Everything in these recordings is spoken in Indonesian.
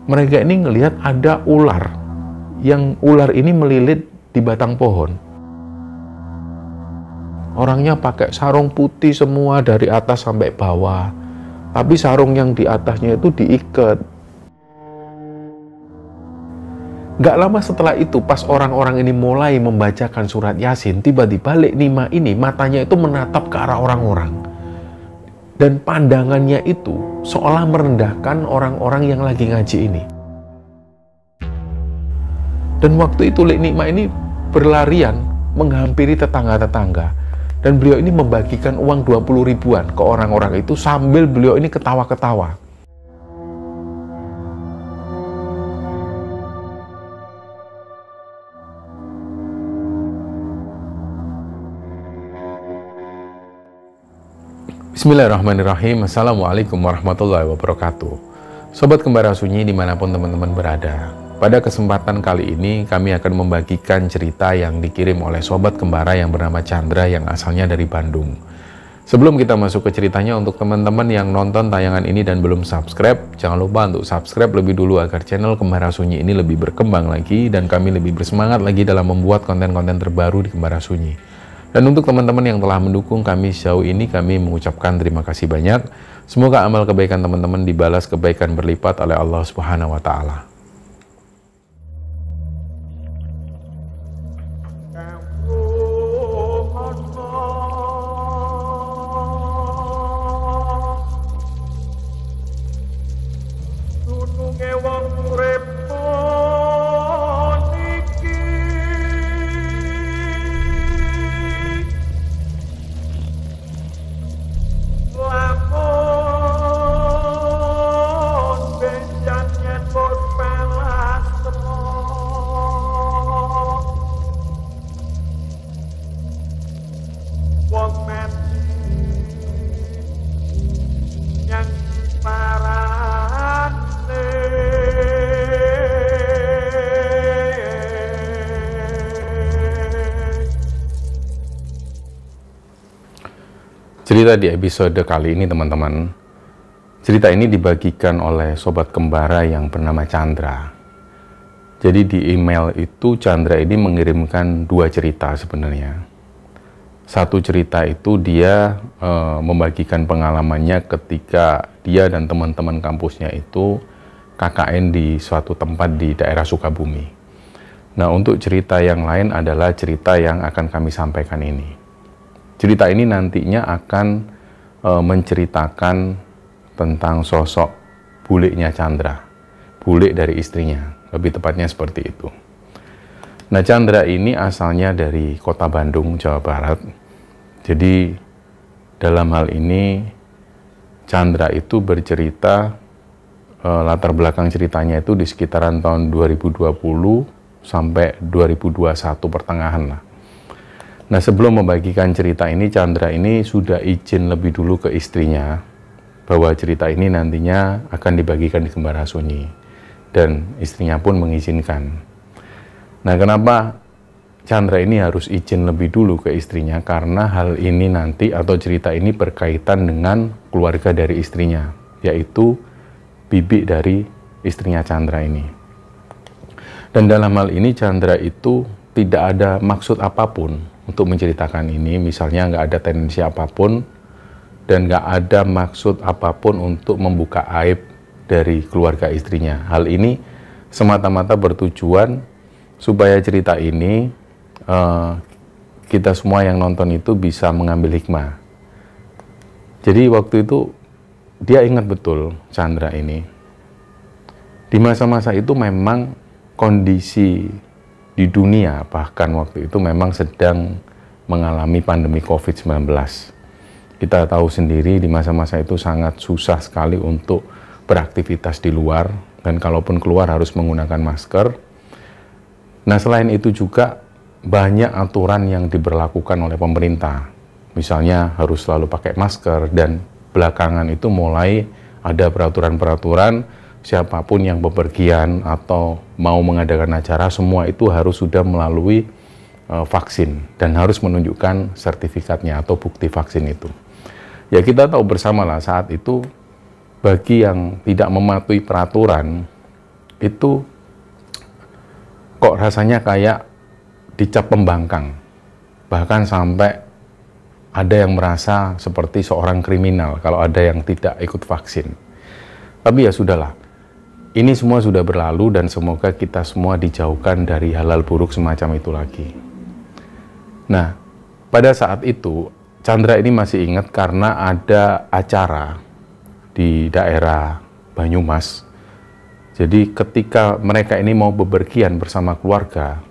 mereka ini ngelihat ada ular, yang ular ini melilit di batang pohon. Orangnya pakai sarung putih semua dari atas sampai bawah, tapi sarung yang di atasnya itu diikat. Gak lama setelah itu, pas orang-orang ini mulai membacakan surat Yasin, tiba-tiba Lek Nima ini matanya itu menatap ke arah orang-orang. Dan pandangannya itu seolah merendahkan orang-orang yang lagi ngaji ini. Dan waktu itu Lek Nima ini berlarian menghampiri tetangga-tetangga. Dan beliau ini membagikan uang 20 ribuan ke orang-orang itu sambil beliau ini ketawa-ketawa. Bismillahirrahmanirrahim. Assalamualaikum warahmatullahi wabarakatuh. Sobat Kembara Sunyi dimanapun teman-teman berada, pada kesempatan kali ini kami akan membagikan cerita yang dikirim oleh Sobat Kembara yang bernama Chandra yang asalnya dari Bandung. Sebelum kita masuk ke ceritanya, untuk teman-teman yang nonton tayangan ini dan belum subscribe, jangan lupa untuk subscribe lebih dulu agar channel Kembara Sunyi ini lebih berkembang lagi dan kami lebih bersemangat lagi dalam membuat konten-konten terbaru di Kembara Sunyi. Dan untuk teman-teman yang telah mendukung kami sejauh ini, kami mengucapkan terima kasih banyak. Semoga amal kebaikan teman-teman dibalas kebaikan berlipat oleh Allah Subhanahu wa Ta'ala. Cerita di episode kali ini teman-teman, cerita ini dibagikan oleh Sobat Kembara yang bernama Chandra. Jadi di email itu Chandra ini mengirimkan dua cerita sebenarnya. Satu cerita itu dia membagikan pengalamannya ketika dia dan teman-teman kampusnya itu KKN di suatu tempat di daerah Sukabumi. Nah, untuk cerita yang lain adalah cerita yang akan kami sampaikan ini. Cerita ini nantinya akan menceritakan tentang sosok buliknya Chandra, bulik dari istrinya, lebih tepatnya seperti itu. Nah, Chandra ini asalnya dari kota Bandung, Jawa Barat. Jadi dalam hal ini Chandra itu bercerita, latar belakang ceritanya itu di sekitaran tahun 2020 sampai 2021 pertengahan lah. Nah, sebelum membagikan cerita ini, Chandra ini sudah izin lebih dulu ke istrinya bahwa cerita ini nantinya akan dibagikan di Kembara Sunyi, dan istrinya pun mengizinkan. Nah, kenapa Chandra ini harus izin lebih dulu ke istrinya? Karena hal ini nanti atau cerita ini berkaitan dengan keluarga dari istrinya, yaitu bibi dari istrinya Chandra ini. Dan dalam hal ini Chandra itu tidak ada maksud apapun untuk menceritakan ini, misalnya nggak ada tendensi apapun dan nggak ada maksud apapun untuk membuka aib dari keluarga istrinya. Hal ini semata-mata bertujuan supaya cerita ini kita semua yang nonton itu bisa mengambil hikmah. Jadi waktu itu dia ingat betul, Chandra ini di masa-masa itu memang kondisi di dunia bahkan waktu itu memang sedang mengalami pandemi COVID-19. Kita tahu sendiri di masa-masa itu sangat susah sekali untuk beraktivitas di luar, dan kalaupun keluar harus menggunakan masker. Nah, selain itu juga banyak aturan yang diberlakukan oleh pemerintah. Misalnya harus selalu pakai masker, dan belakangan itu mulai ada peraturan-peraturan siapapun yang bepergian atau mau mengadakan acara, semua itu harus sudah melalui vaksin dan harus menunjukkan sertifikatnya atau bukti vaksin itu. Ya, kita tahu bersama lah saat itu bagi yang tidak mematuhi peraturan itu kok rasanya kayak dicap pembangkang. Bahkan sampai ada yang merasa seperti seorang kriminal kalau ada yang tidak ikut vaksin. Tapi ya sudahlah, ini semua sudah berlalu dan semoga kita semua dijauhkan dari hal-hal buruk semacam itu lagi. Nah, pada saat itu Chandra ini masih ingat karena ada acara di daerah Banyumas. Jadi ketika mereka ini mau bepergian bersama keluarga,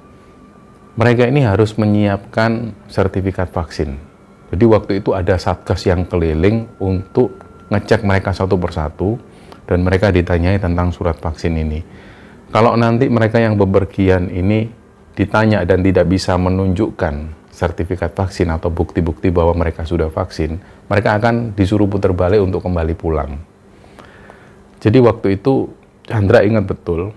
mereka ini harus menyiapkan sertifikat vaksin. Jadi waktu itu ada satgas yang keliling untuk ngecek mereka satu persatu dan mereka ditanyai tentang surat vaksin ini. Kalau nanti mereka yang bepergian ini ditanya dan tidak bisa menunjukkan sertifikat vaksin atau bukti-bukti bahwa mereka sudah vaksin, mereka akan disuruh putar balik untuk kembali pulang. Jadi waktu itu Chandra ingat betul,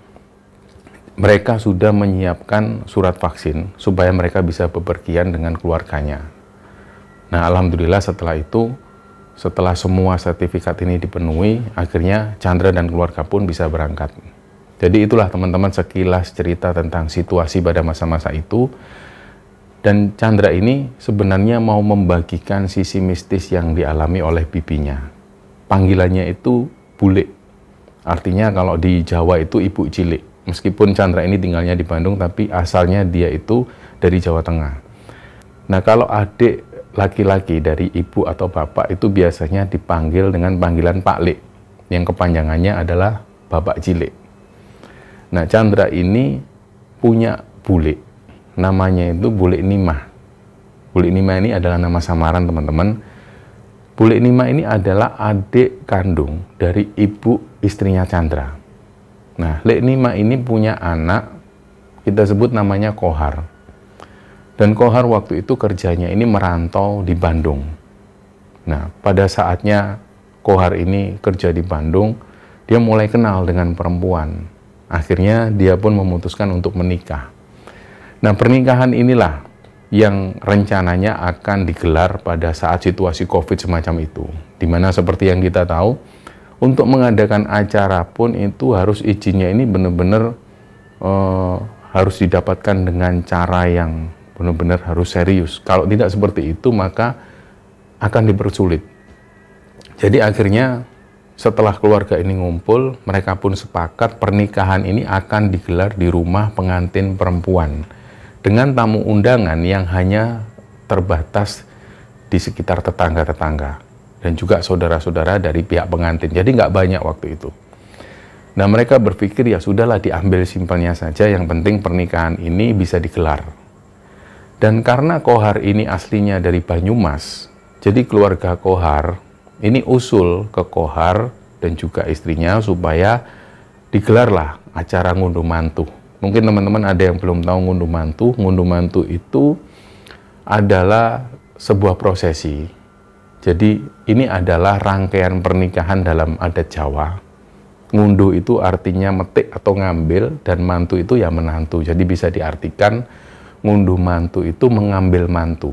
mereka sudah menyiapkan surat vaksin supaya mereka bisa bepergian dengan keluarganya. Nah, alhamdulillah setelah itu, setelah semua sertifikat ini dipenuhi, akhirnya Chandra dan keluarga pun bisa berangkat. Jadi itulah teman-teman sekilas cerita tentang situasi pada masa-masa itu. Dan Chandra ini sebenarnya mau membagikan sisi mistis yang dialami oleh bibinya. Panggilannya itu Bule. Artinya kalau di Jawa itu ibu cilik. Meskipun Chandra ini tinggalnya di Bandung, tapi asalnya dia itu dari Jawa Tengah. Nah, kalau adik laki-laki dari ibu atau bapak itu biasanya dipanggil dengan panggilan Pak Lek, yang kepanjangannya adalah Bapak Cilik. Nah, Chandra ini punya bule, namanya itu Bule Nimah. Bule Nimah ini adalah nama samaran teman-teman. Bule Nimah ini adalah adik kandung dari ibu istrinya Chandra. Nah, Lek Nimah ini punya anak, kita sebut namanya Kohar. Dan Kohar waktu itu kerjanya ini merantau di Bandung. Nah, pada saatnya Kohar ini kerja di Bandung, dia mulai kenal dengan perempuan. Akhirnya dia pun memutuskan untuk menikah. Nah, pernikahan inilah yang rencananya akan digelar pada saat situasi COVID semacam itu. Dimana seperti yang kita tahu, untuk mengadakan acara pun itu harus izinnya ini benar-benar harus didapatkan dengan cara yang benar-benar harus serius. Kalau tidak seperti itu, maka akan dipersulit. Jadi akhirnya setelah keluarga ini ngumpul, mereka pun sepakat pernikahan ini akan digelar di rumah pengantin perempuan dengan tamu undangan yang hanya terbatas di sekitar tetangga-tetangga dan juga saudara-saudara dari pihak pengantin. Jadi nggak banyak waktu itu. Nah, mereka berpikir ya sudahlah, diambil simpelnya saja, yang penting pernikahan ini bisa digelar. Dan karena Kohar ini aslinya dari Banyumas, jadi keluarga Kohar ini usul ke Kohar dan juga istrinya supaya digelarlah acara ngunduh mantu. Mungkin teman-teman ada yang belum tahu ngunduh mantu. Ngunduh mantu itu adalah sebuah prosesi. Jadi ini adalah rangkaian pernikahan dalam adat Jawa. Ngunduh itu artinya metik atau ngambil, dan mantu itu ya menantu. Jadi bisa diartikan ngunduh mantu itu mengambil mantu.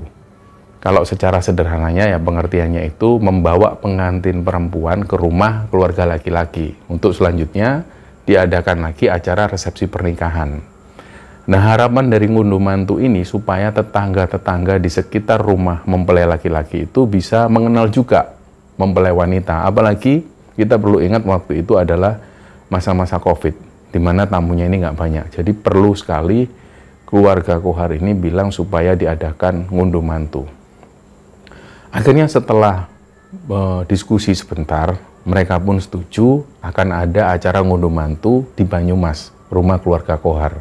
Kalau secara sederhananya ya pengertiannya itu membawa pengantin perempuan ke rumah keluarga laki-laki untuk selanjutnya diadakan lagi acara resepsi pernikahan. Nah, harapan dari ngunduh mantu ini supaya tetangga-tetangga di sekitar rumah mempelai laki-laki itu bisa mengenal juga mempelai wanita. Apalagi kita perlu ingat waktu itu adalah masa-masa COVID, di mana tamunya ini nggak banyak. Jadi perlu sekali keluarga Kohar ini bilang supaya diadakan ngunduh mantu. Akhirnya setelah diskusi sebentar, mereka pun setuju akan ada acara ngunduh mantu di Banyumas, rumah keluarga Kohar.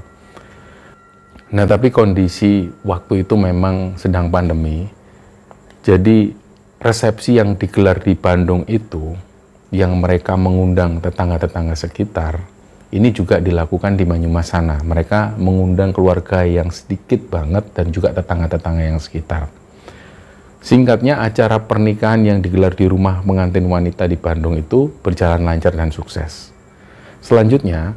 Nah, tapi kondisi waktu itu memang sedang pandemi. Jadi resepsi yang digelar di Bandung itu, yang mereka mengundang tetangga-tetangga sekitar, ini juga dilakukan di Banyumas sana. Mereka mengundang keluarga yang sedikit banget dan juga tetangga-tetangga yang sekitar. Singkatnya, acara pernikahan yang digelar di rumah pengantin wanita di Bandung itu berjalan lancar dan sukses. Selanjutnya,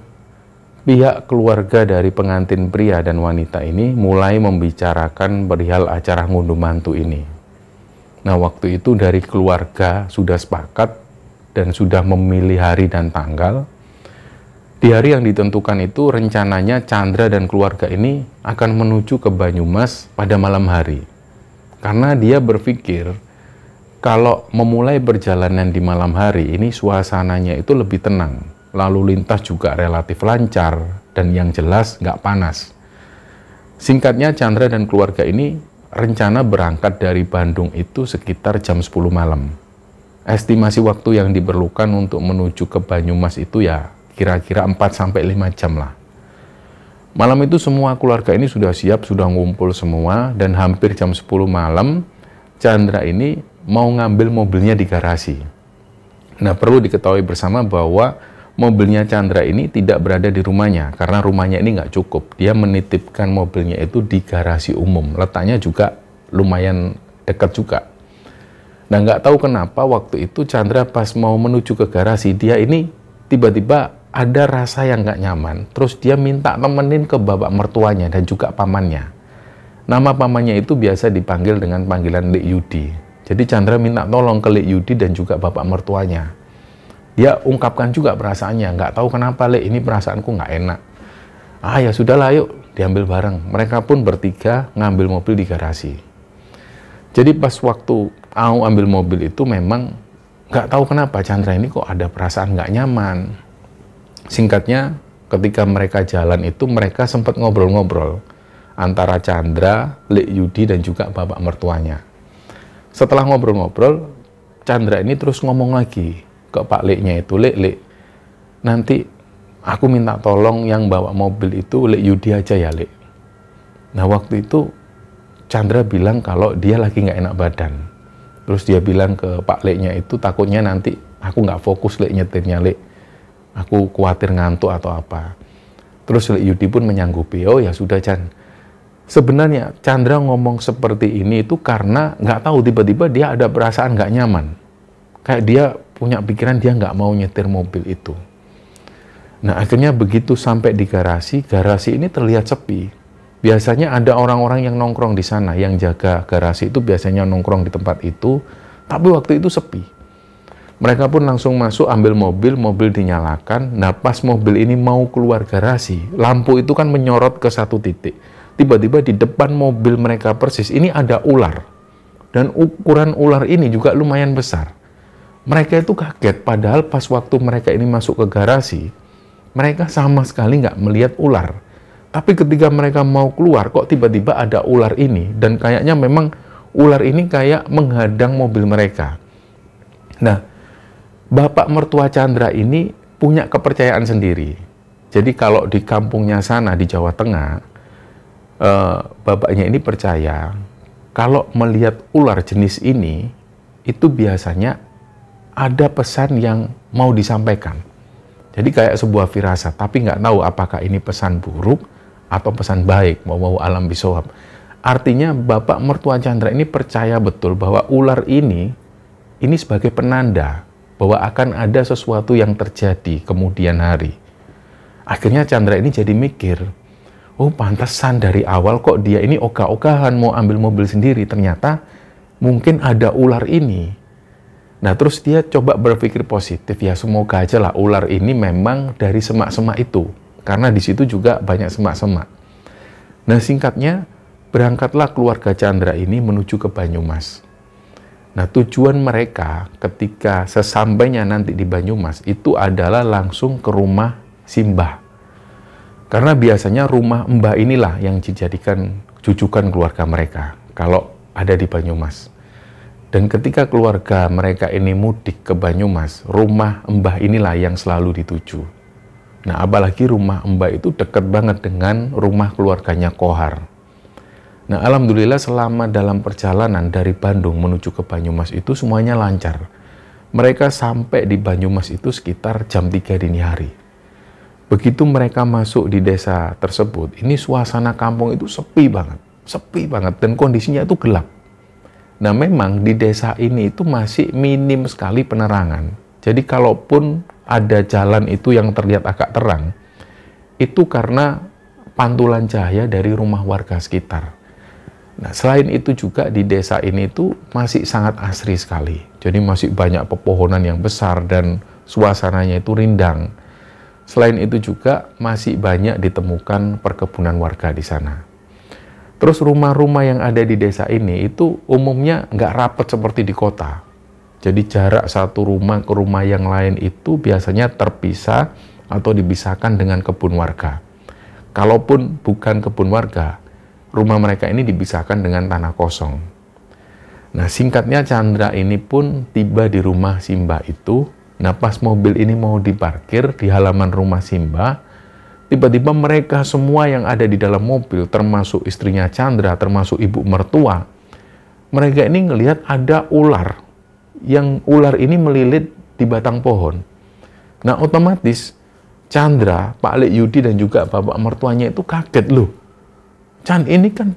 pihak keluarga dari pengantin pria dan wanita ini mulai membicarakan perihal acara ngunduh mantu ini. Nah, waktu itu dari keluarga sudah sepakat dan sudah memilih hari dan tanggal. Di hari yang ditentukan itu rencananya Chandra dan keluarga ini akan menuju ke Banyumas pada malam hari. Karena dia berpikir kalau memulai perjalanan di malam hari ini suasananya itu lebih tenang. Lalu lintas juga relatif lancar dan yang jelas nggak panas. Singkatnya Chandra dan keluarga ini rencana berangkat dari Bandung itu sekitar jam 10 malam. Estimasi waktu yang diperlukan untuk menuju ke Banyumas itu ya kira-kira 4-5 jam lah. Malam itu semua keluarga ini sudah siap, sudah ngumpul semua, dan hampir jam 10 malam Chandra ini mau ngambil mobilnya di garasi. Nah, perlu diketahui bersama bahwa mobilnya Chandra ini tidak berada di rumahnya, karena rumahnya ini nggak cukup. Dia menitipkan mobilnya itu di garasi umum, letaknya juga lumayan dekat juga. Nah, nggak tahu kenapa waktu itu Chandra pas mau menuju ke garasi, dia ini tiba-tiba ada rasa yang nggak nyaman. Terus dia minta temenin ke bapak mertuanya dan juga pamannya. Nama pamannya itu biasa dipanggil dengan panggilan Lek Yudi. Jadi Chandra minta tolong ke Lek Yudi dan juga bapak mertuanya. Dia ungkapkan juga perasaannya, nggak tahu kenapa Lek, ini perasaanku nggak enak. Ah ya sudahlah, yuk diambil bareng. Mereka pun bertiga ngambil mobil di garasi. Jadi pas waktu mau ambil mobil itu memang nggak tahu kenapa Chandra ini kok ada perasaan nggak nyaman. Singkatnya, ketika mereka jalan itu mereka sempat ngobrol-ngobrol antara Chandra, Lek Yudi dan juga bapak mertuanya. Setelah ngobrol-ngobrol, Chandra ini terus ngomong lagi ke Pak Leknya itu, Lek, nanti aku minta tolong yang bawa mobil itu Lek Yudi aja ya, Lek. Nah, waktu itu Chandra bilang kalau dia lagi nggak enak badan. Terus dia bilang ke Pak Leknya itu, takutnya nanti aku nggak fokus Lek nyetirnya, Lek. Aku khawatir ngantuk atau apa. Terus Lek Yudi pun menyanggupi, oh ya sudah Chan. Sebenarnya Chandra ngomong seperti ini itu karena nggak tahu tiba-tiba dia ada perasaan nggak nyaman. Kayak dia punya pikiran dia nggak mau nyetir mobil itu. Nah, akhirnya begitu sampai di garasi ini terlihat sepi. Biasanya ada orang-orang yang nongkrong di sana, yang jaga garasi itu biasanya nongkrong di tempat itu, tapi waktu itu sepi. Mereka pun langsung masuk, ambil mobil dinyalakan. Nah, pas mobil ini mau keluar garasi, lampu itu kan menyorot ke satu titik. Tiba-tiba di depan mobil mereka persis, ini ada ular. Dan ukuran ular ini juga lumayan besar. Mereka itu kaget, padahal pas waktu mereka ini masuk ke garasi, mereka sama sekali nggak melihat ular. Tapi ketika mereka mau keluar, kok tiba-tiba ada ular ini, dan kayaknya memang ular ini kayak menghadang mobil mereka. Nah, bapak mertua Chandra ini punya kepercayaan sendiri. Jadi kalau di kampungnya sana, di Jawa Tengah, bapaknya ini percaya, kalau melihat ular jenis ini, itu biasanya ada pesan yang mau disampaikan. Jadi kayak sebuah firasat, tapi nggak tahu apakah ini pesan buruk atau pesan baik, mau alam bisawab. Artinya bapak mertua Chandra ini percaya betul bahwa ular ini sebagai penanda bahwa akan ada sesuatu yang terjadi kemudian hari. Akhirnya Chandra ini jadi mikir, oh pantesan dari awal kok dia ini ogah-ogahan mau ambil mobil sendiri, ternyata mungkin ada ular ini. Nah, terus dia coba berpikir positif, ya semoga aja lah ular ini memang dari semak-semak itu. Karena di situ juga banyak semak-semak. Nah, singkatnya, berangkatlah keluarga Chandra ini menuju ke Banyumas. Nah, tujuan mereka ketika sesampainya nanti di Banyumas itu adalah langsung ke rumah Simbah. Karena biasanya rumah Mbah inilah yang dijadikan jujukan keluarga mereka kalau ada di Banyumas. Dan ketika keluarga mereka ini mudik ke Banyumas, rumah Mbah inilah yang selalu dituju. Nah, apalagi rumah Mbah itu dekat banget dengan rumah keluarganya Kohar. Nah, alhamdulillah selama dalam perjalanan dari Bandung menuju ke Banyumas itu semuanya lancar. Mereka sampai di Banyumas itu sekitar jam 3 dini hari. Begitu mereka masuk di desa tersebut, ini suasana kampung itu sepi banget, dan kondisinya itu gelap. Nah, memang di desa ini itu masih minim sekali penerangan. Jadi kalaupun ada jalan itu yang terlihat agak terang, itu karena pantulan cahaya dari rumah warga sekitar. Nah, selain itu juga di desa ini itu masih sangat asri sekali. Jadi masih banyak pepohonan yang besar dan suasananya itu rindang. Selain itu juga masih banyak ditemukan perkebunan warga di sana. Terus rumah-rumah yang ada di desa ini itu umumnya nggak rapat seperti di kota. Jadi jarak satu rumah ke rumah yang lain itu biasanya terpisah atau dipisahkan dengan kebun warga. Kalaupun bukan kebun warga, rumah mereka ini dipisahkan dengan tanah kosong. Nah, singkatnya Chandra ini pun tiba di rumah Simba itu. Nah, pas mobil ini mau diparkir di halaman rumah Simba, tiba-tiba mereka semua yang ada di dalam mobil, termasuk istrinya Chandra, termasuk ibu mertua, mereka ini ngelihat ada ular, yang ular ini melilit di batang pohon. Nah, otomatis Chandra, Pak Lek Yudi dan juga bapak mertuanya itu kaget, loh. Chan, ini kan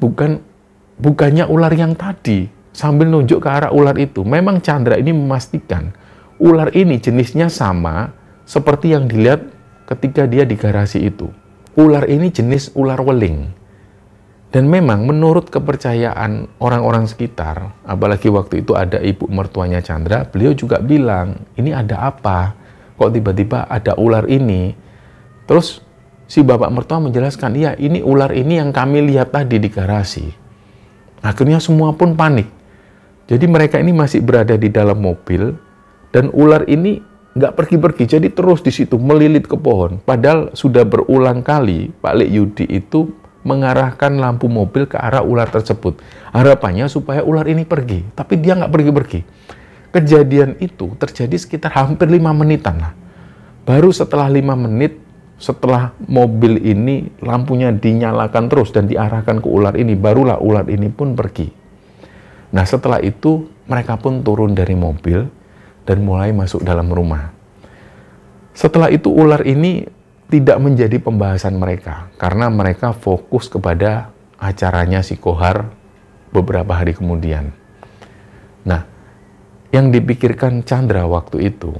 bukannya ular yang tadi, sambil nunjuk ke arah ular itu. Memang Chandra ini memastikan ular ini jenisnya sama seperti yang dilihat ketika dia di garasi itu. Ular ini jenis ular weling. Dan memang menurut kepercayaan orang-orang sekitar, apalagi waktu itu ada ibu mertuanya Chandra, beliau juga bilang, ini ada apa? Kok tiba-tiba ada ular ini? Terus si bapak mertua menjelaskan, iya ini ular ini yang kami lihat tadi di garasi. Akhirnya semua pun panik. Jadi mereka ini masih berada di dalam mobil, dan ular ini nggak pergi-pergi, jadi terus di situ melilit ke pohon. Padahal sudah berulang kali Pak Lek Yudi itu mengarahkan lampu mobil ke arah ular tersebut. Harapannya supaya ular ini pergi, tapi dia nggak pergi-pergi. Kejadian itu terjadi sekitar hampir 5 menitan lah. Baru setelah 5 menit, setelah mobil ini lampunya dinyalakan terus dan diarahkan ke ular ini, barulah ular ini pun pergi. Nah, setelah itu mereka pun turun dari mobil dan mulai masuk dalam rumah. Setelah itu ular ini tidak menjadi pembahasan mereka, karena mereka fokus kepada acaranya si Kohar beberapa hari kemudian. Nah, yang dipikirkan Chandra waktu itu,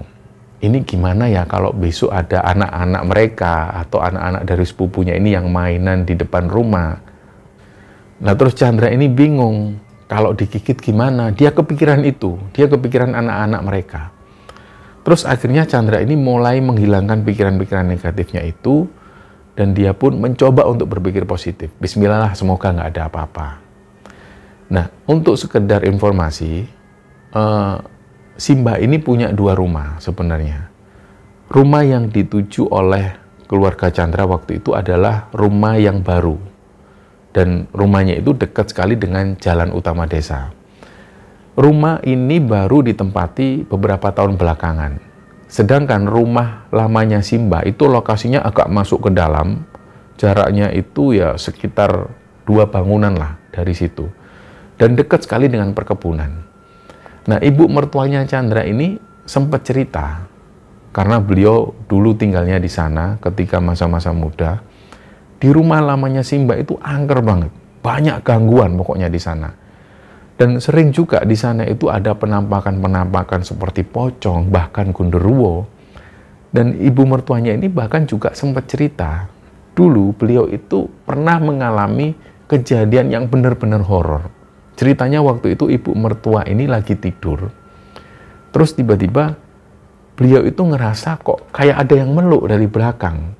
ini gimana ya kalau besok ada anak-anak mereka atau anak-anak dari sepupunya ini yang mainan di depan rumah. Nah, terus Chandra ini bingung, kalau digigit gimana? Dia kepikiran itu, dia kepikiran anak-anak mereka. Terus akhirnya Chandra ini mulai menghilangkan pikiran-pikiran negatifnya itu, dan dia pun mencoba untuk berpikir positif. Bismillah lah, semoga nggak ada apa-apa. Nah, untuk sekedar informasi, Simba ini punya 2 rumah sebenarnya. Rumah yang dituju oleh keluarga Chandra waktu itu adalah rumah yang baru. Dan rumahnya itu dekat sekali dengan jalan utama desa. Rumah ini baru ditempati beberapa tahun belakangan. Sedangkan rumah lamanya Simba itu lokasinya agak masuk ke dalam. Jaraknya itu ya sekitar 2 bangunan lah dari situ. Dan dekat sekali dengan perkebunan. Nah, ibu mertuanya Chandra ini sempat cerita, karena beliau dulu tinggalnya di sana ketika masa-masa muda. Di rumah lamanya Simba itu angker banget, banyak gangguan pokoknya di sana. Dan sering juga di sana itu ada penampakan-penampakan seperti pocong, bahkan genderuwo. Dan ibu mertuanya ini bahkan juga sempat cerita, dulu beliau itu pernah mengalami kejadian yang benar-benar horor. Ceritanya waktu itu ibu mertua ini lagi tidur, terus tiba-tiba beliau itu ngerasa kok kayak ada yang meluk dari belakang.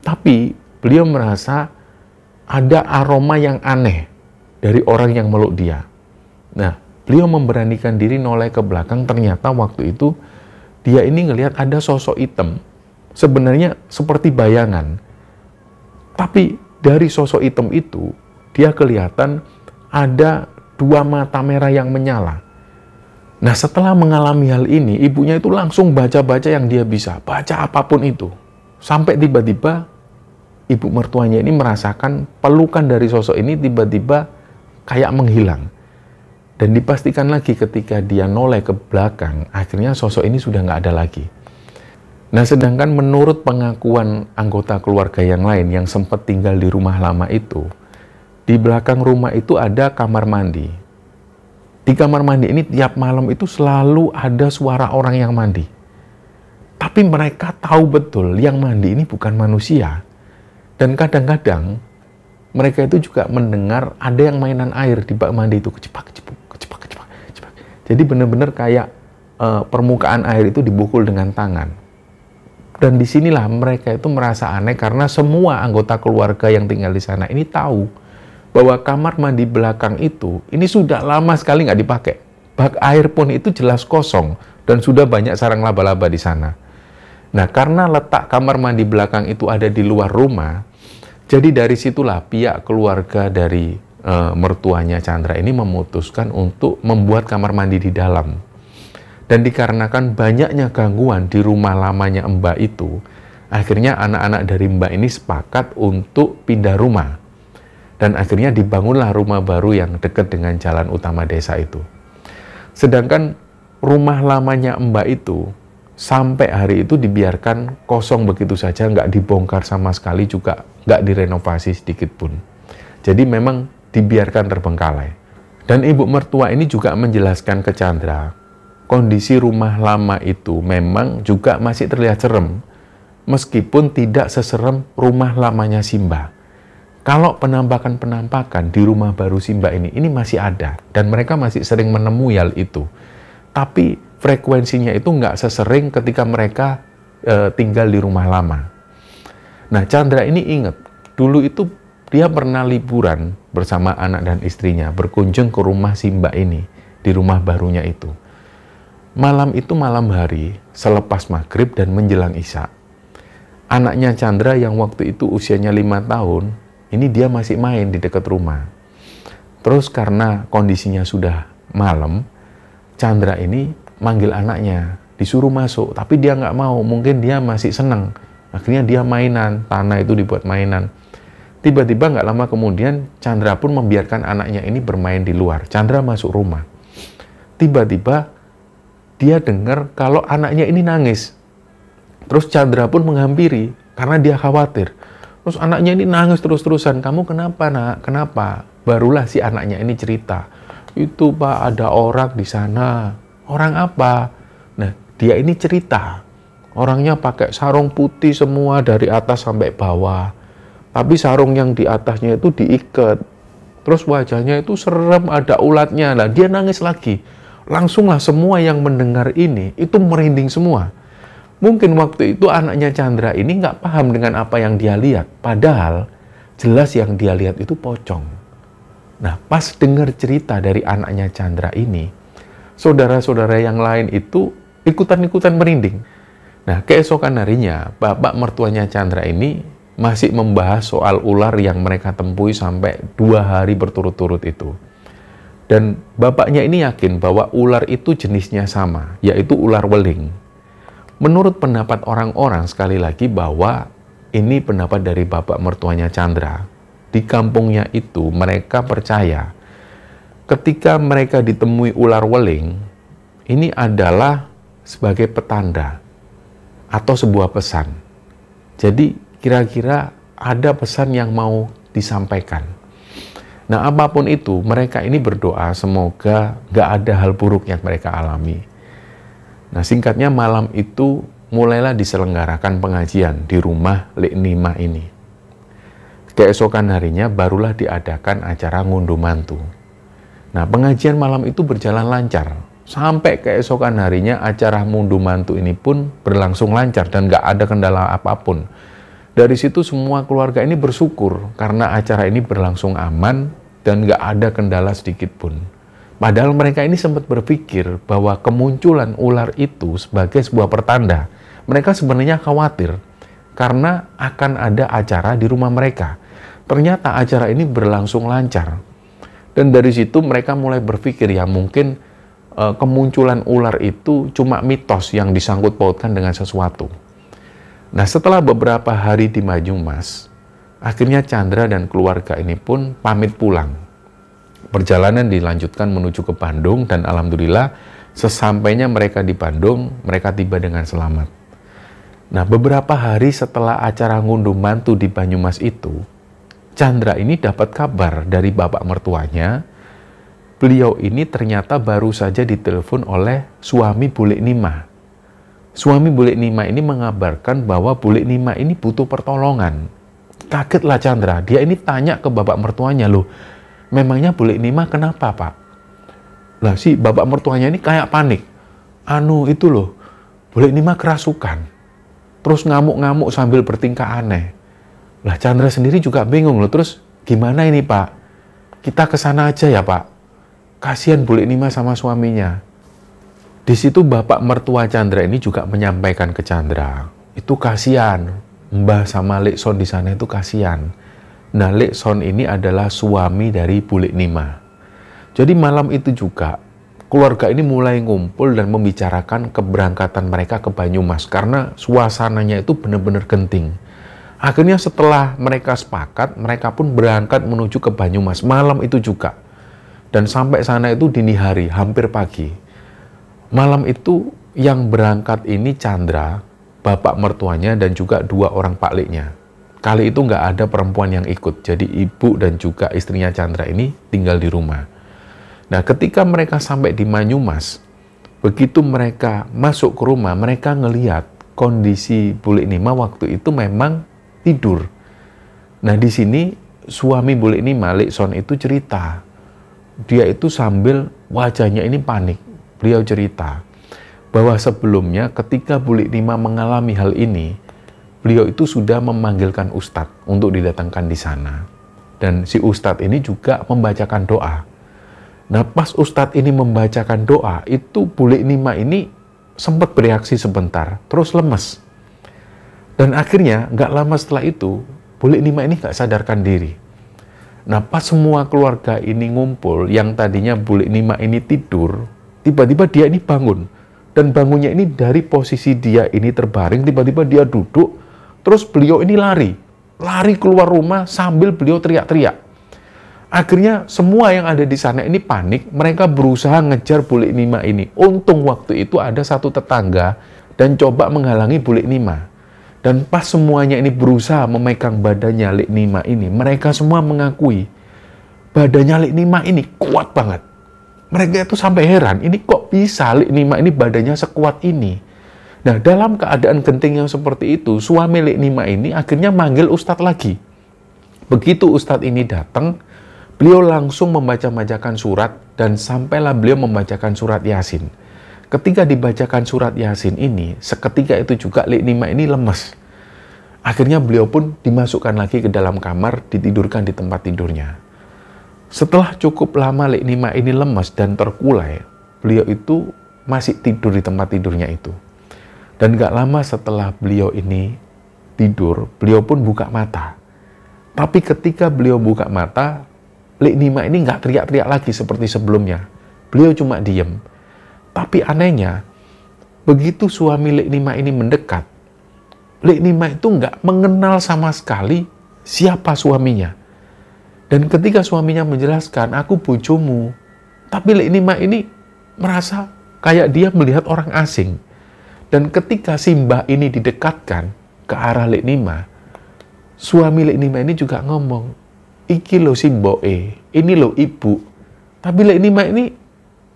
Tapi beliau merasa ada aroma yang aneh dari orang yang meluk dia. Nah, beliau memberanikan diri noleh ke belakang, ternyata waktu itu dia ini ngelihat ada sosok hitam. Sebenarnya seperti bayangan. Tapi dari sosok hitam itu, dia kelihatan ada 2 mata merah yang menyala. Nah, setelah mengalami hal ini, ibunya itu langsung baca-baca yang dia bisa, baca apapun itu. Sampai tiba-tiba ibu mertuanya ini merasakan pelukan dari sosok ini tiba-tiba kayak menghilang. Dan dipastikan lagi ketika dia noleh ke belakang, akhirnya sosok ini sudah nggak ada lagi. Nah, sedangkan menurut pengakuan anggota keluarga yang lain yang sempat tinggal di rumah lama itu, di belakang rumah itu ada kamar mandi. Di kamar mandi ini tiap malam itu selalu ada suara orang yang mandi. Tapi mereka tahu betul yang mandi ini bukan manusia. Dan kadang-kadang mereka itu juga mendengar ada yang mainan air di bak mandi itu, kecepak-kecepak. Jadi benar-benar kayak permukaan air itu dibukul dengan tangan. Dan disinilah mereka itu merasa aneh karena semua anggota keluarga yang tinggal di sana ini tahu bahwa kamar mandi belakang itu ini sudah lama sekali nggak dipakai. Bak air pun itu jelas kosong dan sudah banyak sarang laba-laba di sana. Nah, karena letak kamar mandi belakang itu ada di luar rumah, jadi dari situlah pihak keluarga dari mertuanya Chandra ini memutuskan untuk membuat kamar mandi di dalam. Dan dikarenakan banyaknya gangguan di rumah lamanya Mbak itu, akhirnya anak-anak dari Mbak ini sepakat untuk pindah rumah. Dan akhirnya dibangunlah rumah baru yang dekat dengan jalan utama desa itu. Sedangkan rumah lamanya Mbak itu, sampai hari itu dibiarkan kosong begitu saja, nggak dibongkar sama sekali, juga nggak direnovasi sedikit pun. Jadi memang dibiarkan terbengkalai. Dan ibu mertua ini juga menjelaskan ke Chandra, kondisi rumah lama itu memang juga masih terlihat serem, meskipun tidak seserem rumah lamanya Simba. Kalau penampakan-penampakan di rumah baru Simba ini masih ada, dan mereka masih sering menemui hal itu. Tapi frekuensinya itu nggak sesering ketika mereka tinggal di rumah lama. Nah, Chandra ini ingat, dulu itu dia pernah liburan bersama anak dan istrinya, berkunjung ke rumah Simba ini, di rumah barunya itu. Malam itu malam hari, selepas maghrib dan menjelang isya. Anaknya Chandra yang waktu itu usianya 5 tahun, ini dia masih main di dekat rumah. Terus karena kondisinya sudah malam, Chandra ini manggil anaknya, disuruh masuk, tapi dia nggak mau, mungkin dia masih senang. Akhirnya dia mainan, tanah itu dibuat mainan. Tiba-tiba nggak lama kemudian, Chandra pun membiarkan anaknya ini bermain di luar. Chandra masuk rumah. Tiba-tiba dia dengar kalau anaknya ini nangis. Terus Chandra pun menghampiri karena dia khawatir. Terus anaknya ini nangis terus-terusan. Kamu kenapa, nak? Kenapa? Barulah si anaknya ini cerita. Itu, Pak, ada orang di sana. Orang apa? Nah, dia ini cerita. Orangnya pakai sarung putih semua dari atas sampai bawah. Tapi sarung yang di atasnya itu diikat. Terus wajahnya itu serem, ada ulatnya. Nah, dia nangis lagi. Langsunglah semua yang mendengar ini, itu merinding semua. Mungkin waktu itu anaknya Chandra ini nggak paham dengan apa yang dia lihat. Padahal, jelas yang dia lihat itu pocong. Nah, pas dengar cerita dari anaknya Chandra ini, saudara-saudara yang lain itu ikutan-ikutan merinding. Nah, keesokan harinya, bapak mertuanya Chandra ini masih membahas soal ular yang mereka temui sampai 2 hari berturut-turut itu. Dan bapaknya ini yakin bahwa ular itu jenisnya sama, yaitu ular weling. Menurut pendapat orang-orang, sekali lagi bahwa ini pendapat dari bapak mertuanya Chandra, di kampungnya itu mereka percaya ketika mereka ditemui ular weling, ini adalah sebagai petanda atau sebuah pesan. Jadi kira-kira ada pesan yang mau disampaikan. Nah, apapun itu, mereka ini berdoa semoga gak ada hal buruk yang mereka alami. Nah, singkatnya malam itu mulailah diselenggarakan pengajian di rumah Lek Nima ini. Keesokan harinya barulah diadakan acara ngunduh mantu. Nah, pengajian malam itu berjalan lancar. Sampai keesokan harinya acara ngunduh mantu ini pun berlangsung lancar dan gak ada kendala apapun. Dari situ semua keluarga ini bersyukur karena acara ini berlangsung aman dan nggak ada kendala sedikit pun. Padahal mereka ini sempat berpikir bahwa kemunculan ular itu sebagai sebuah pertanda. Mereka sebenarnya khawatir karena akan ada acara di rumah mereka. Ternyata acara ini berlangsung lancar. Dan dari situ mereka mulai berpikir ya mungkin kemunculan ular itu cuma mitos yang disangkut pautkan dengan sesuatu. Nah, setelah beberapa hari di Banyumas, akhirnya Chandra dan keluarga ini pun pamit pulang. Perjalanan dilanjutkan menuju ke Bandung dan alhamdulillah sesampainya mereka di Bandung, mereka tiba dengan selamat. Nah, beberapa hari setelah acara ngunduh mantu di Banyumas itu, Chandra ini dapat kabar dari bapak mertuanya. Beliau ini ternyata baru saja ditelepon oleh suami Bule Nima. Suami Bule Nima ini mengabarkan bahwa Bule Nima ini butuh pertolongan. Kagetlah Chandra, dia ini tanya ke bapak mertuanya, loh, memangnya Bule Nima kenapa, Pak? Lah, si bapak mertuanya ini kayak panik. Itu loh, Bule Nima kerasukan. terus ngamuk-ngamuk sambil bertingkah aneh. Lah Chandra sendiri juga bingung loh, terus gimana ini Pak? Kita ke sana aja ya Pak. Kasihan Bu Lek Nima sama suaminya. Di situ bapak mertua Chandra ini juga menyampaikan ke Chandra, itu kasihan, Mbah sama Lek Son di sana itu kasihan. Nah, Lek Son ini adalah suami dari Bu Lek Nima. Jadi malam itu juga keluarga ini mulai ngumpul dan membicarakan keberangkatan mereka ke Banyumas karena suasananya itu benar-benar genting. Akhirnya setelah mereka sepakat, mereka pun berangkat menuju ke Banyumas malam itu juga. Dan sampai sana itu dini hari, hampir pagi. Malam itu yang berangkat ini Chandra, bapak mertuanya, dan juga 2 orang Pak Leknya. Kali itu nggak ada perempuan yang ikut, jadi ibu dan juga istrinya Chandra ini tinggal di rumah. Nah, ketika mereka sampai di Banyumas, begitu mereka masuk ke rumah, mereka ngelihat kondisi Bu Lek Nima waktu itu memang tidur. Nah, di sini suami Bu Lek Nima, Lek Son itu cerita. Dia itu sambil wajahnya ini panik. Beliau cerita bahwa sebelumnya ketika Bu Lek Nima mengalami hal ini, beliau itu sudah memanggilkan ustadz untuk didatangkan di sana. Dan si ustadz ini juga membacakan doa. Nah, pas ustadz ini membacakan doa, itu Bu Lek Nima ini sempat bereaksi sebentar, terus lemes. Dan akhirnya, nggak lama setelah itu, Bu Lek Nima ini nggak sadarkan diri. Nah, pas semua keluarga ini ngumpul, yang tadinya Bu Lek Nima ini tidur, tiba-tiba dia ini bangun. Dan bangunnya ini dari posisi dia ini terbaring, tiba-tiba dia duduk, terus beliau ini lari keluar rumah sambil beliau teriak-teriak. Akhirnya semua yang ada di sana ini panik, mereka berusaha ngejar Bu Lek Nima ini. Untung waktu itu ada satu tetangga dan coba menghalangi Bu Lek Nima. Dan pas semuanya ini berusaha memegang badannya Lek Nima ini, mereka semua mengakui badannya Lek Nima ini kuat banget. Mereka itu sampai heran, ini kok bisa Lek Nima ini badannya sekuat ini. Nah, dalam keadaan genting yang seperti itu, suami Lek Nima ini akhirnya manggil ustadz lagi. Begitu ustadz ini datang, beliau langsung membaca-bacakan surat, dan sampailah beliau membacakan surat Yasin. Ketika dibacakan surat Yasin ini, seketika itu juga Lek Nima ini lemes. Akhirnya beliau pun dimasukkan lagi ke dalam kamar, ditidurkan di tempat tidurnya. Setelah cukup lama Lek Nima ini lemas dan terkulai, beliau itu masih tidur di tempat tidurnya itu. Dan gak lama setelah beliau ini tidur, beliau pun buka mata. Tapi ketika beliau buka mata, Lek Nima ini gak teriak-teriak lagi seperti sebelumnya. Beliau cuma diem. Tapi anehnya, begitu suami Lek Nima ini mendekat, Lek Nima itu gak mengenal sama sekali siapa suaminya. Dan ketika suaminya menjelaskan, aku bojomu. Tapi Lek Nima ini merasa kayak dia melihat orang asing. Dan ketika si Mbah ini didekatkan ke arah Lek Nima, suami Lek Nima ini juga ngomong, iki lo si Mboke, ini lo ibu. Tapi Lek Nima ini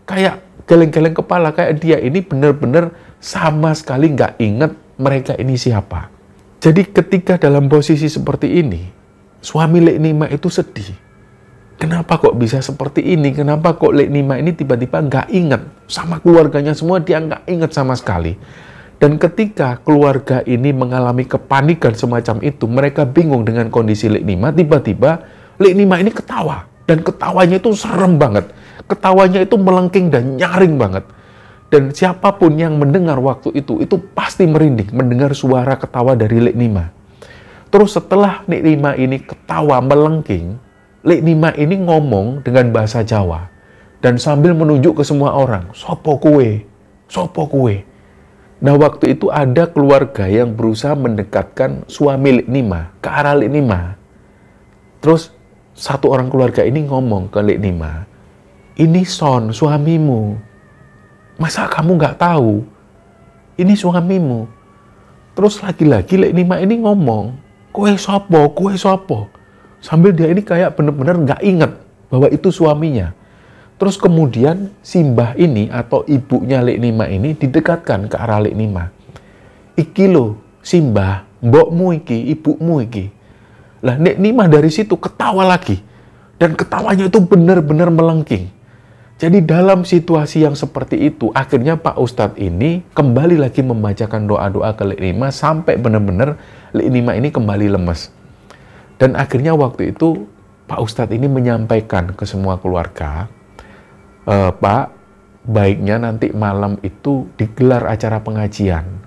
kayak geleng-geleng kepala, kayak dia ini benar-benar sama sekali nggak inget mereka ini siapa. Jadi ketika dalam posisi seperti ini, suami Lek Nima itu sedih. Kenapa kok bisa seperti ini? Kenapa kok Lek Nima ini tiba-tiba nggak inget sama keluarganya semua, dia nggak inget sama sekali. Dan ketika keluarga ini mengalami kepanikan semacam itu, mereka bingung dengan kondisi Lek Nima, tiba-tiba Lek Nima ini ketawa. Dan ketawanya itu serem banget. Ketawanya itu melengking dan nyaring banget. Dan siapapun yang mendengar waktu itu pasti merinding mendengar suara ketawa dari Lek Nima. Terus setelah Lek Nima ini ketawa melengking, Lek Nima ini ngomong dengan bahasa Jawa. Dan sambil menunjuk ke semua orang, sopo kue, sopo kue. Nah, waktu itu ada keluarga yang berusaha mendekatkan suami Lek Nima ke arah Lek Nima. Terus satu orang keluarga ini ngomong ke Lek Nima, ini Son, suamimu. Masa kamu nggak tahu? Ini suamimu. Terus lagi-lagi Lek Nima ini ngomong, kue sopo. Sambil dia ini kayak bener-bener nggak inget bahwa itu suaminya. Terus kemudian si Mbah ini atau ibunya Lek Nima ini didekatkan ke arah Lek Nima. Iki lo, si Mbah, mbokmu iki, ibumu iki. Lah Lek Nima dari situ ketawa lagi. Dan ketawanya itu benar-benar melengking. Jadi dalam situasi yang seperti itu, akhirnya Pak Ustadz ini kembali lagi membacakan doa-doa ke Lek Nima sampai benar-benar Lek Nima ini kembali lemes. Dan akhirnya waktu itu Pak Ustadz ini menyampaikan ke semua keluarga, Pak, baiknya nanti malam itu digelar acara pengajian.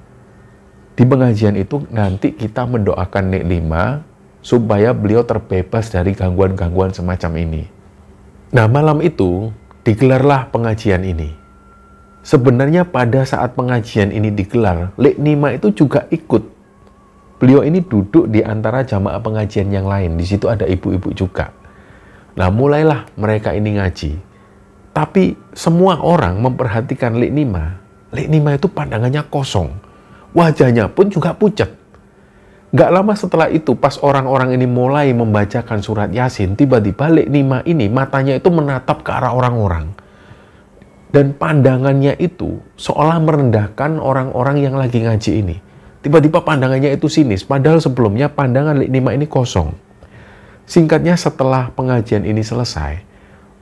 Di pengajian itu nanti kita mendoakan Lek Nima supaya beliau terbebas dari gangguan-gangguan semacam ini. Nah, malam itu digelarlah pengajian ini. Sebenarnya pada saat pengajian ini digelar, Lek Nima itu juga ikut. Beliau ini duduk di antara jamaah pengajian yang lain. Di situ ada ibu-ibu juga. Nah, mulailah mereka ini ngaji. Tapi semua orang memperhatikan Lek Nima. Lek Nima itu pandangannya kosong. Wajahnya pun juga pucat. Gak lama setelah itu, pas orang-orang ini mulai membacakan surat Yasin, tiba-tiba Lek Nima ini matanya itu menatap ke arah orang-orang. Dan pandangannya itu seolah merendahkan orang-orang yang lagi ngaji ini. Tiba-tiba pandangannya itu sinis, padahal sebelumnya pandangan Lek Nima ini kosong. Singkatnya, setelah pengajian ini selesai,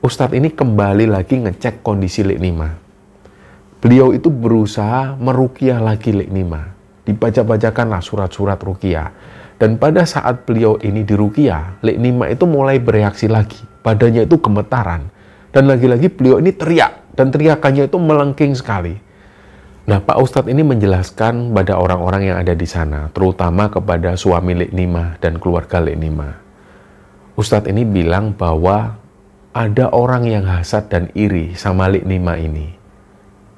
Ustadz ini kembali lagi ngecek kondisi Lek Nima. Beliau itu berusaha meruqyah lagi Lek Nima. Dibaca-bacakanlah surat-surat ruqyah. Dan pada saat beliau ini diruqyah, Lek Nima itu mulai bereaksi lagi. Badannya itu gemetaran. Dan lagi-lagi beliau ini teriak. Dan teriakannya itu melengking sekali. Nah, Pak Ustadz ini menjelaskan pada orang-orang yang ada di sana, terutama kepada suami Lek Nima dan keluarga Lek Nima. Ustadz ini bilang bahwa ada orang yang hasad dan iri sama Lek Nima ini.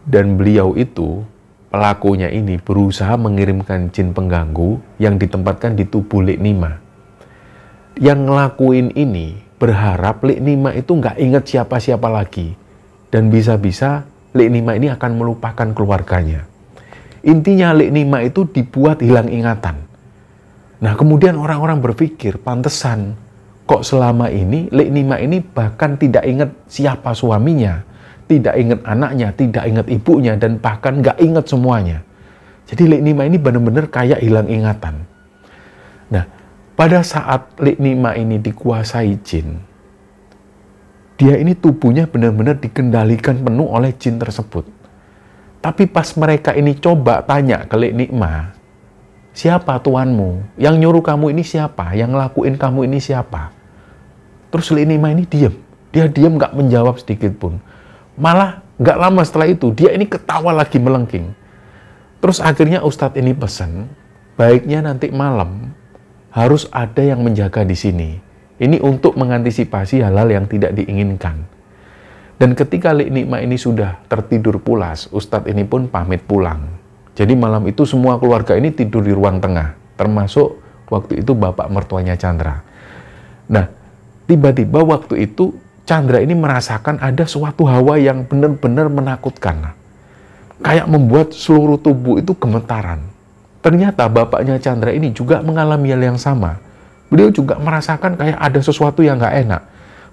Dan beliau itu, pelakunya ini berusaha mengirimkan jin pengganggu yang ditempatkan di tubuh Lek Nima. Yang ngelakuin ini berharap Lek Nima itu nggak ingat siapa-siapa lagi. Dan bisa-bisa Lek Nima ini akan melupakan keluarganya. Intinya Lek Nima itu dibuat hilang ingatan. Nah, kemudian orang-orang berpikir, pantesan kok selama ini Lek Nima ini bahkan tidak ingat siapa suaminya, tidak ingat anaknya, tidak ingat ibunya, dan bahkan nggak ingat semuanya. Jadi Lek Nima ini benar-benar kayak hilang ingatan. Nah, pada saat Lek Nima ini dikuasai jin, dia ini tubuhnya benar-benar dikendalikan penuh oleh jin tersebut. Tapi pas mereka ini coba tanya ke Lek Nima, siapa tuanmu? Yang nyuruh kamu ini siapa? Yang ngelakuin kamu ini siapa? Terus Lek Nima ini diam. Dia diam, nggak menjawab sedikit pun. Malah nggak lama setelah itu, dia ini ketawa lagi melengking. Terus akhirnya Ustadz ini pesan, baiknya nanti malam harus ada yang menjaga di sini. Ini untuk mengantisipasi hal-hal yang tidak diinginkan. Dan ketika Lek Nima ini sudah tertidur pulas, Ustadz ini pun pamit pulang. Jadi malam itu semua keluarga ini tidur di ruang tengah, termasuk waktu itu bapak mertuanya Chandra. Nah, tiba-tiba waktu itu Chandra ini merasakan ada suatu hawa yang benar-benar menakutkan. Kayak membuat seluruh tubuh itu gemetaran. Ternyata bapaknya Chandra ini juga mengalami hal yang sama. Beliau juga merasakan kayak ada sesuatu yang nggak enak.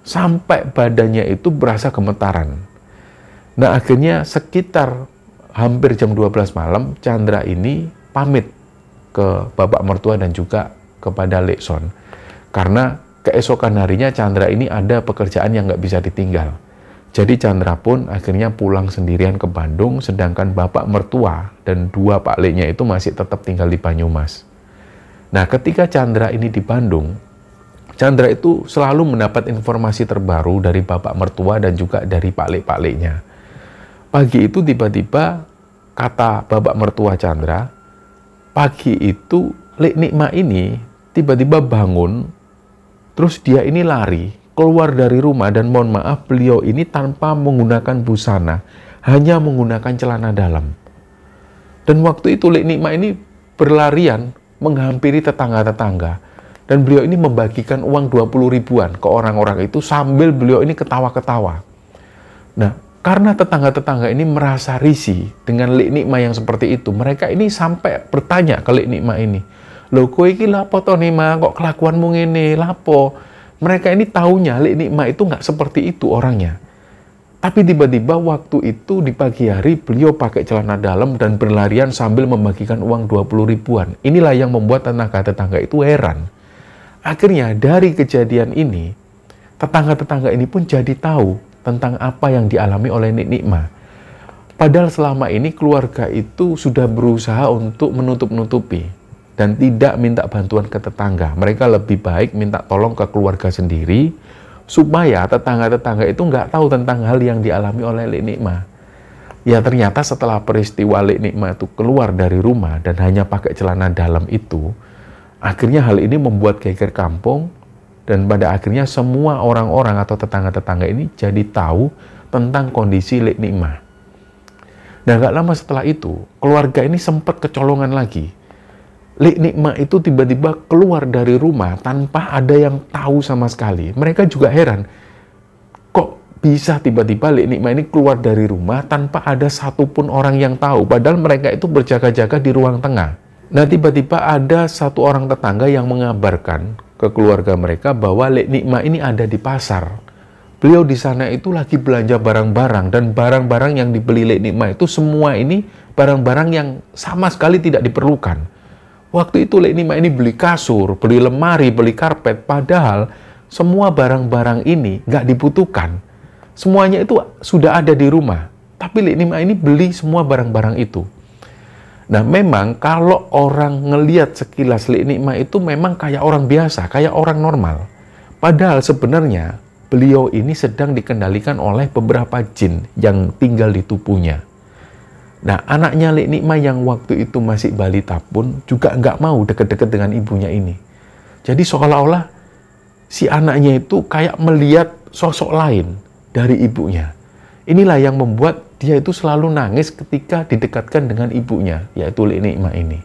Sampai badannya itu berasa gemetaran. Nah, akhirnya sekitar hampir jam 12 malam, Chandra ini pamit ke bapak mertua dan juga kepada Lek Son. Karena keesokan harinya Chandra ini ada pekerjaan yang nggak bisa ditinggal. Jadi Chandra pun akhirnya pulang sendirian ke Bandung, sedangkan bapak mertua dan dua Pak Leknya itu masih tetap tinggal di Banyumas. Nah, ketika Chandra ini di Bandung, Chandra itu selalu mendapat informasi terbaru dari bapak mertua dan juga dari Pak Leknya. Pagi itu tiba-tiba, kata bapak mertua Chandra, pagi itu Lek Nima ini tiba-tiba bangun, terus dia ini lari keluar dari rumah, dan mohon maaf, beliau ini tanpa menggunakan busana, hanya menggunakan celana dalam. Dan waktu itu Lek Nima ini berlarian menghampiri tetangga-tetangga, dan beliau ini membagikan uang 20 ribuan ke orang-orang itu sambil beliau ini ketawa-ketawa. Nah, karena tetangga-tetangga ini merasa risih dengan Lek Nima yang seperti itu, mereka ini sampai bertanya ke Lek Nima ini, "Loh, kowe iki lapo to Nima, kok kelakuanmu ngene, lapo?" Mereka ini taunya Lek Nima itu nggak seperti itu orangnya. Tapi tiba-tiba waktu itu di pagi hari beliau pakai celana dalam dan berlarian sambil membagikan uang 20 ribuan. Inilah yang membuat tetangga-tetangga itu heran. Akhirnya dari kejadian ini, tetangga-tetangga ini pun jadi tahu tentang apa yang dialami oleh Nikmah. Padahal selama ini keluarga itu sudah berusaha untuk menutup-nutupi dan tidak minta bantuan ke tetangga. Mereka lebih baik minta tolong ke keluarga sendiri supaya tetangga-tetangga itu nggak tahu tentang hal yang dialami oleh Lek Nikmah. Ya ternyata setelah peristiwa Lek Nikmah itu keluar dari rumah dan hanya pakai celana dalam itu, akhirnya hal ini membuat geger kampung dan pada akhirnya semua orang-orang atau tetangga-tetangga ini jadi tahu tentang kondisi Lek Nikmah. Nah, gak lama setelah itu, keluarga ini sempat kecolongan lagi. Lek Nikmah itu tiba-tiba keluar dari rumah tanpa ada yang tahu sama sekali. Mereka juga heran, kok bisa tiba-tiba Lek Nikmah ini keluar dari rumah tanpa ada satupun orang yang tahu. Padahal mereka itu berjaga-jaga di ruang tengah. Nah, tiba-tiba ada satu orang tetangga yang mengabarkan ke keluarga mereka bahwa Lek Nikmah ini ada di pasar. Beliau di sana itu lagi belanja barang-barang dan barang-barang yang dibeli Lek Nikmah itu semua ini barang-barang yang sama sekali tidak diperlukan. Waktu itu Lek Nikmah ini beli kasur, beli lemari, beli karpet, padahal semua barang-barang ini nggak dibutuhkan. Semuanya itu sudah ada di rumah, tapi Lek Nikmah ini beli semua barang-barang itu. Nah memang kalau orang ngelihat sekilas Lek Nikmah itu memang kayak orang biasa, kayak orang normal. Padahal sebenarnya beliau ini sedang dikendalikan oleh beberapa jin yang tinggal di tubuhnya. Nah, anaknya Lek Nikmah yang waktu itu masih balita pun juga nggak mau deket-deket dengan ibunya ini. Jadi seolah-olah si anaknya itu kayak melihat sosok lain dari ibunya. Inilah yang membuat dia itu selalu nangis ketika didekatkan dengan ibunya, yaitu Lek Nikmah ini.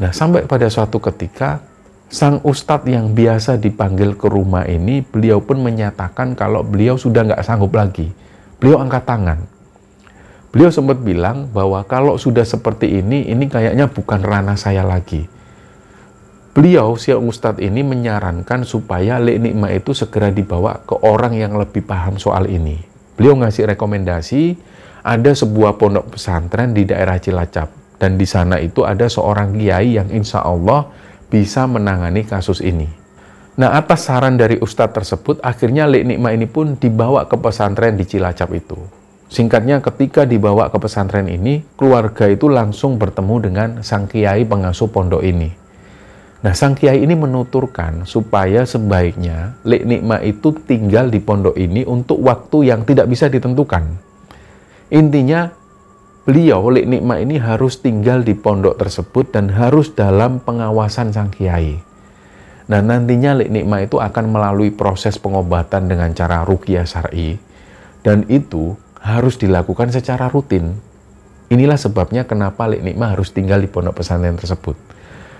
Nah, sampai pada suatu ketika sang ustadz yang biasa dipanggil ke rumah ini, beliau pun menyatakan kalau beliau sudah nggak sanggup lagi. Beliau angkat tangan. Beliau sempat bilang bahwa kalau sudah seperti ini kayaknya bukan ranah saya lagi. Beliau, si ustadz ini menyarankan supaya Lek Nikmah itu segera dibawa ke orang yang lebih paham soal ini. Beliau ngasih rekomendasi, ada sebuah pondok pesantren di daerah Cilacap. Dan di sana itu ada seorang kiai yang insya Allah bisa menangani kasus ini. Nah, atas saran dari ustadz tersebut, akhirnya Lek Nikmah ini pun dibawa ke pesantren di Cilacap itu. Singkatnya, ketika dibawa ke pesantren ini, keluarga itu langsung bertemu dengan sang kiai pengasuh pondok ini. Nah, sang kiai ini menuturkan supaya sebaiknya Lek Nikmah itu tinggal di pondok ini untuk waktu yang tidak bisa ditentukan. Intinya, beliau, Lek Nikmah ini harus tinggal di pondok tersebut dan harus dalam pengawasan sang kiai. Nah, nantinya Lek Nikmah itu akan melalui proses pengobatan dengan cara ruqyah syar'i dan itu harus dilakukan secara rutin. Inilah sebabnya kenapa Lek Nikmah harus tinggal di pondok pesantren tersebut.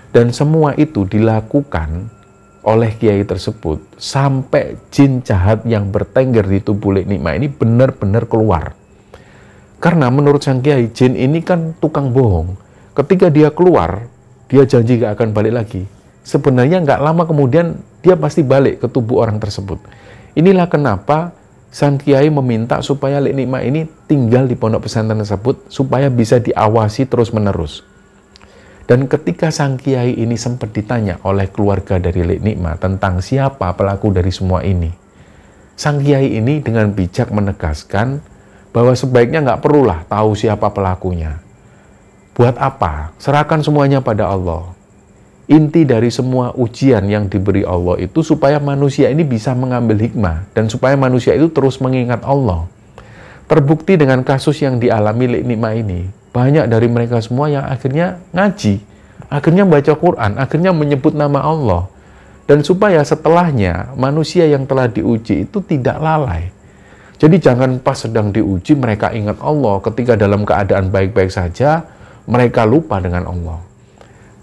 Dan semua itu dilakukan oleh kiai tersebut sampai jin jahat yang bertengger di tubuh Lek Nikmah ini benar-benar keluar. Karena menurut sang kiai, jin ini kan tukang bohong. Ketika dia keluar, dia janji gak akan balik lagi. Sebenarnya gak lama kemudian, dia pasti balik ke tubuh orang tersebut. Inilah kenapa sang kiai meminta supaya Lek Nikmah ini tinggal di pondok pesantren tersebut, supaya bisa diawasi terus-menerus. Dan ketika sang kiai ini sempat ditanya oleh keluarga dari Lek Nikmah tentang siapa pelaku dari semua ini, sang kiai ini dengan bijak menegaskan bahwa sebaiknya nggak perlulah tahu siapa pelakunya. Buat apa? Serahkan semuanya pada Allah. Inti dari semua ujian yang diberi Allah itu supaya manusia ini bisa mengambil hikmah dan supaya manusia itu terus mengingat Allah. Terbukti dengan kasus yang dialami Lek Nikmah ini, banyak dari mereka semua yang akhirnya ngaji, akhirnya baca Quran, akhirnya menyebut nama Allah. Dan supaya setelahnya manusia yang telah diuji itu tidak lalai. Jadi jangan pas sedang diuji mereka ingat Allah, ketika dalam keadaan baik-baik saja mereka lupa dengan Allah.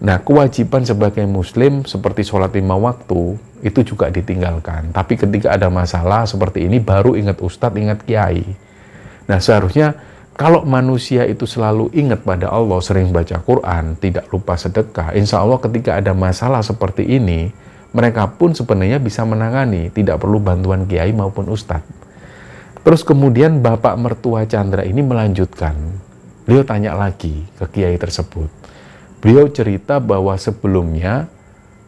Nah, kewajiban sebagai muslim seperti sholat 5 waktu itu juga ditinggalkan. Tapi ketika ada masalah seperti ini baru ingat ustadz, ingat kiai. Nah, seharusnya kalau manusia itu selalu ingat pada Allah, sering baca Quran, tidak lupa sedekah, insya Allah ketika ada masalah seperti ini, mereka pun sebenarnya bisa menangani, tidak perlu bantuan kiai maupun ustadz. Terus kemudian bapak mertua Chandra ini melanjutkan. Beliau tanya lagi ke kiai tersebut. Beliau cerita bahwa sebelumnya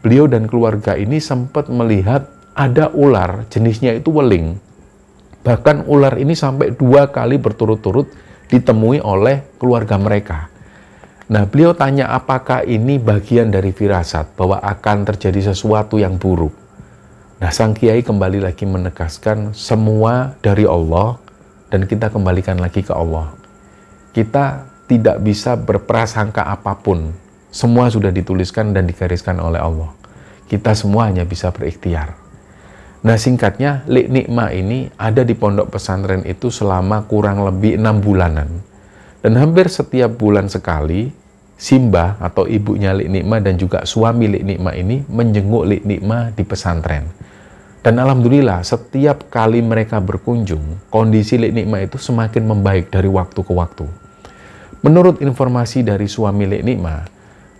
beliau dan keluarga ini sempat melihat ada ular, jenisnya itu weling. Bahkan ular ini sampai 2 kali berturut-turut ditemui oleh keluarga mereka. Nah, beliau tanya apakah ini bagian dari firasat bahwa akan terjadi sesuatu yang buruk. Nah, sang kiai kembali lagi menegaskan semua dari Allah dan kita kembalikan lagi ke Allah. Kita tidak bisa berprasangka apapun. Semua sudah dituliskan dan digariskan oleh Allah. Kita semua hanya bisa berikhtiar. Nah, singkatnya, Lik Nikmah ini ada di pondok pesantren itu selama kurang lebih 6 bulanan. Dan hampir setiap bulan sekali, Simbah atau ibunya Lik Nikmah dan juga suami Lik Nikmah ini menjenguk Lik Nikmah di pesantren. Dan alhamdulillah, setiap kali mereka berkunjung, kondisi Lik Nikmah itu semakin membaik dari waktu ke waktu. Menurut informasi dari suami Lik Nikmah,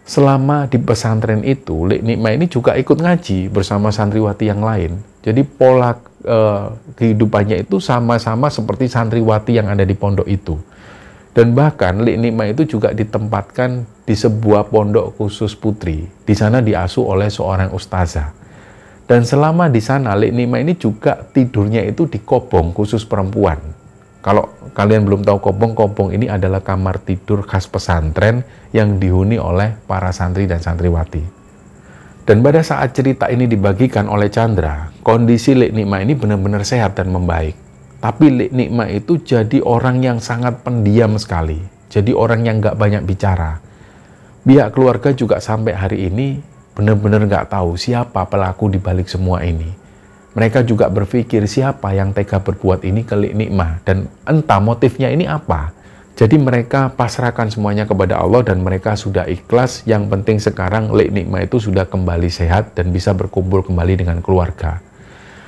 selama di pesantren itu, Lik Nikmah ini juga ikut ngaji bersama santriwati yang lain. Jadi pola kehidupannya itu sama-sama seperti santriwati yang ada di pondok itu. Dan bahkan Lik Nikmah itu juga ditempatkan di sebuah pondok khusus putri. Di sana diasuh oleh seorang ustazah. Dan selama di sana, Lik Nikmah ini juga tidurnya itu di kobong khusus perempuan. Kalau kalian belum tahu kobong ini adalah kamar tidur khas pesantren yang dihuni oleh para santri dan santriwati. Dan pada saat cerita ini dibagikan oleh Chandra, kondisi Lik Nikmah ini benar-benar sehat dan membaik. Tapi Lik Nikmah itu jadi orang yang sangat pendiam sekali. Jadi orang yang nggak banyak bicara. Pihak keluarga juga sampai hari ini benar-benar nggak tahu siapa pelaku di balik semua ini. Mereka juga berpikir siapa yang tega berbuat ini ke Lik Nikmah. Dan entah motifnya ini apa. Jadi mereka pasrahkan semuanya kepada Allah dan mereka sudah ikhlas. Yang penting sekarang Lik Nikmah itu sudah kembali sehat dan bisa berkumpul kembali dengan keluarga.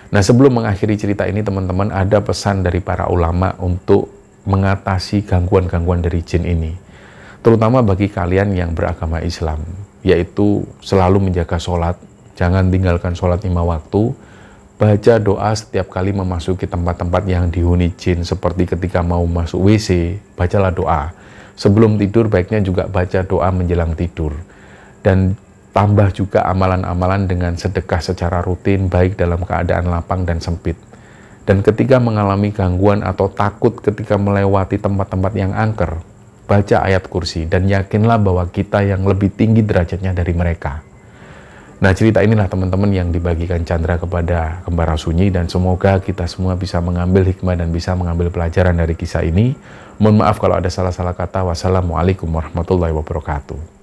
Nah, sebelum mengakhiri cerita ini teman-teman, ada pesan dari para ulama untuk mengatasi gangguan-gangguan dari jin ini. Terutama bagi kalian yang beragama Islam, yaitu selalu menjaga sholat, jangan tinggalkan sholat 5 waktu, baca doa setiap kali memasuki tempat-tempat yang dihuni jin, seperti ketika mau masuk WC, bacalah doa. Sebelum tidur baiknya juga baca doa menjelang tidur. Dan tambah juga amalan-amalan dengan sedekah secara rutin, baik dalam keadaan lapang dan sempit. Dan ketika mengalami gangguan atau takut ketika melewati tempat-tempat yang angker, baca ayat kursi dan yakinlah bahwa kita yang lebih tinggi derajatnya dari mereka. Nah, cerita inilah teman-teman yang dibagikan Chandra kepada Kembara Sunyi, dan semoga kita semua bisa mengambil hikmah dan bisa mengambil pelajaran dari kisah ini. Mohon maaf kalau ada salah-salah kata. Wassalamualaikum warahmatullahi wabarakatuh.